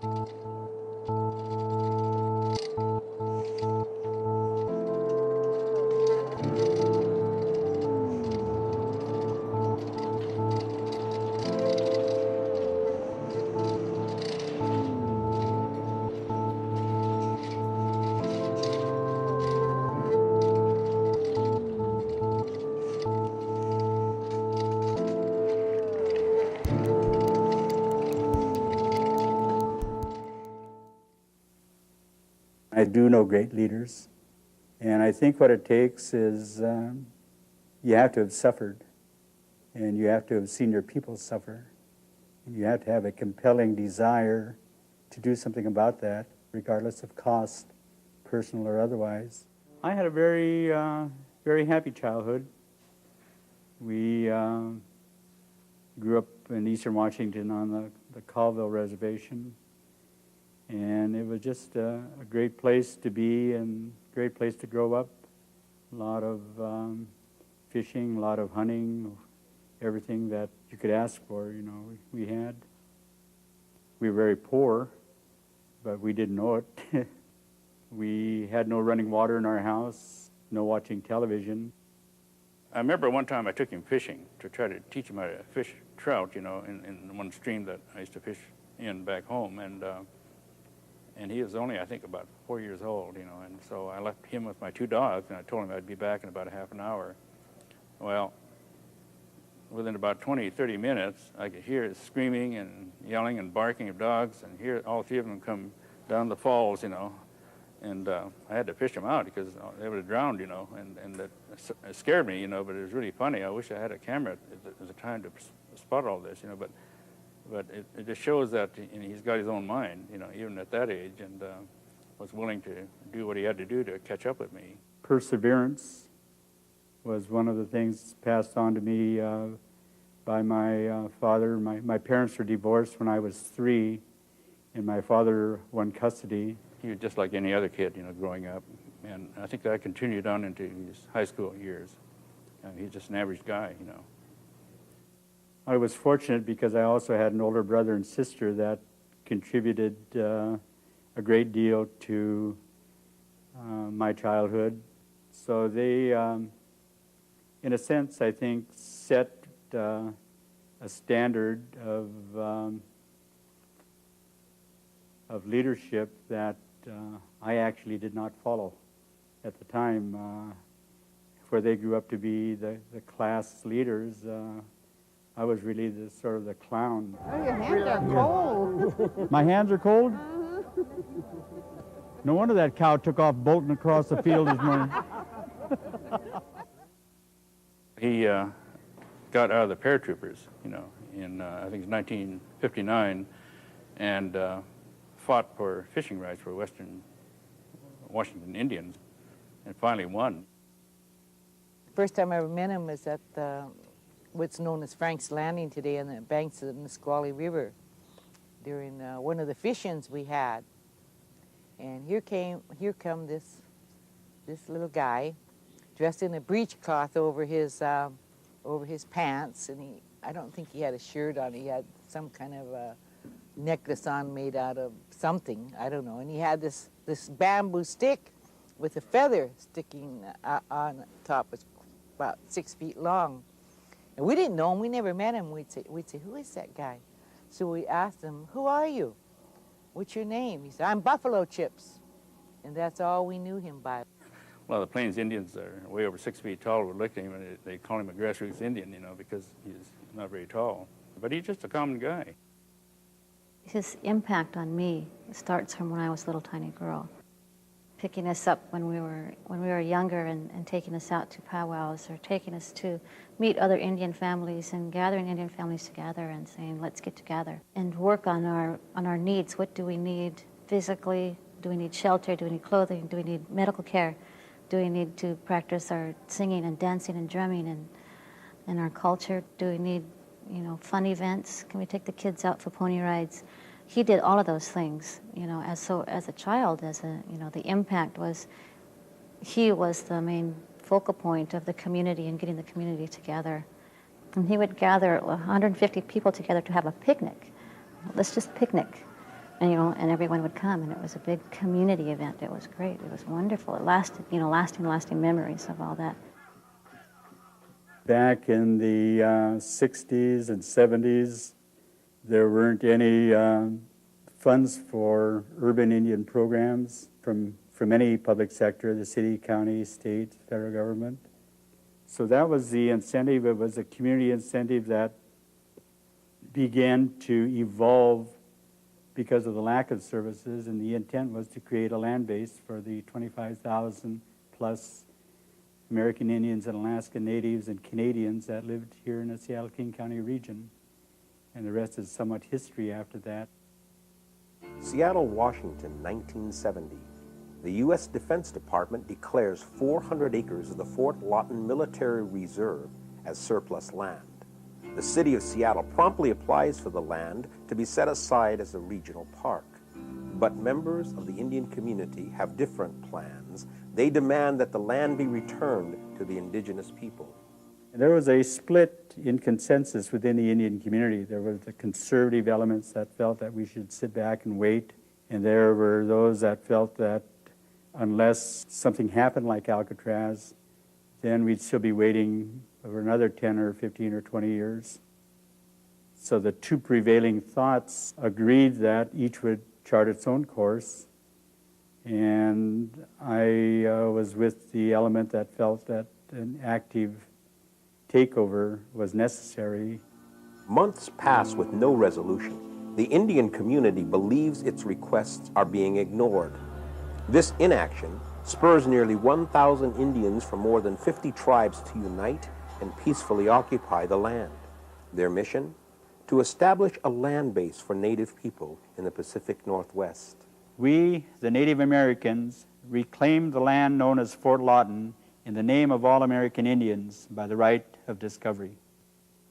I do know great leaders, and I think what it takes is you have to have suffered, and you have to have seen your people suffer, and you have to have a compelling desire to do something about that, regardless of cost, personal or otherwise. I had a very, very happy childhood. We grew up in eastern Washington on the Colville Reservation. And it was just a great place to be and a great place to grow up. A lot of fishing, a lot of hunting, everything that you could ask for, you know, we had. We were very poor, but we didn't know it. We had no running water in our house, no watching television. I remember one time I took him fishing to try to teach him how to fish trout, you know, in one stream that I used to fish in back home. And he was only, I think, about 4 years old, you know, and so I left him with my two dogs, and I told him I'd be back in about a half an hour. Well, within about 20, 30 minutes, I could hear screaming and yelling and barking of dogs, and hear all three of them come down the falls, you know, and I had to fish them out because they would have drowned, you know, and that scared me, you know, but it was really funny. I wish I had a camera at the time to spot all this, you know, but it just shows that he's got his own mind, you know, even at that age, and was willing to do what he had to do to catch up with me. Perseverance was one of the things passed on to me by my father. My parents were divorced when I was 3, and my father won custody. He was just like any other kid, you know, growing up, and I think that continued on into his high school years. He's just an average guy, you know. I was fortunate because I also had an older brother and sister that contributed a great deal to my childhood. So they, in a sense, I think, set a standard of leadership that I actually did not follow at the time. Where they grew up to be the class leaders, I was really the sort of the clown. Oh, your hands are cold. My hands are cold? No wonder that cow took off bolting across the field this morning. He got out of the paratroopers, you know, in I think it's 1959, and fought for fishing rights for Western Washington Indians, and finally won. First time I ever met him was at what's known as Frank's Landing today on the banks of the Nisqually River during one of the fish-ins we had. And here come this little guy dressed in a breechcloth over his pants, and I don't think he had a shirt on. He had some kind of a necklace on made out of something, I don't know. And he had this bamboo stick with a feather sticking on top. It's about 6 feet long. And we didn't know him. We never met him. We'd say, who is that guy? So we asked him, who are you? What's your name? He said, I'm Buffalo Chips. And that's all we knew him by. Well, the Plains Indians are way over 6 feet tall. We looked at him, and they call him a grassroots Indian, you know, because he's not very tall. But he's just a common guy. His impact on me starts from when I was a little tiny girl. Picking us up when we were younger and taking us out to powwows, or taking us to meet other Indian families and gathering Indian families together and saying, let's get together and work on our needs. What do we need physically? Do we need shelter? Do we need clothing? Do we need medical care? Do we need to practice our singing and dancing and drumming and our culture? Do we need, you know, fun events? Can we take the kids out for pony rides? He did all of those things, you know, as a child, you know, the impact was, he was the main focal point of the community and getting the community together. And he would gather 150 people together to have a picnic. Let's just picnic. and everyone would come, and it was a big community event. It was great. It was wonderful. It lasted, lasting memories of all that. Back in the 60s and 70s, there weren't any funds for urban Indian programs from any public sector, the city, county, state, federal government. So that was the incentive. It was a community incentive that began to evolve because of the lack of services, and the intent was to create a land base for the 25,000 plus American Indians and Alaska Natives and Canadians that lived here in the Seattle-King County region. And the rest is somewhat history after that. Seattle, Washington, 1970. The U.S. Defense Department declares 400 acres of the Fort Lawton Military Reserve as surplus land. The city of Seattle promptly applies for the land to be set aside as a regional park. But members of the Indian community have different plans. They demand that the land be returned to the indigenous people. There was a split in consensus within the Indian community. There were the conservative elements that felt that we should sit back and wait, and there were those that felt that unless something happened like Alcatraz, then we'd still be waiting for another 10 or 15 or 20 years. So the two prevailing thoughts agreed that each would chart its own course, and I was with the element that felt that an active takeover was necessary. Months pass with no resolution. The Indian community believes its requests are being ignored. This inaction spurs nearly 1,000 Indians from more than 50 tribes to unite and peacefully occupy the land. Their mission? To establish a land base for Native people in the Pacific Northwest. We, the Native Americans, reclaimed the land known as Fort Lawton in the name of all American Indians by the right of discovery.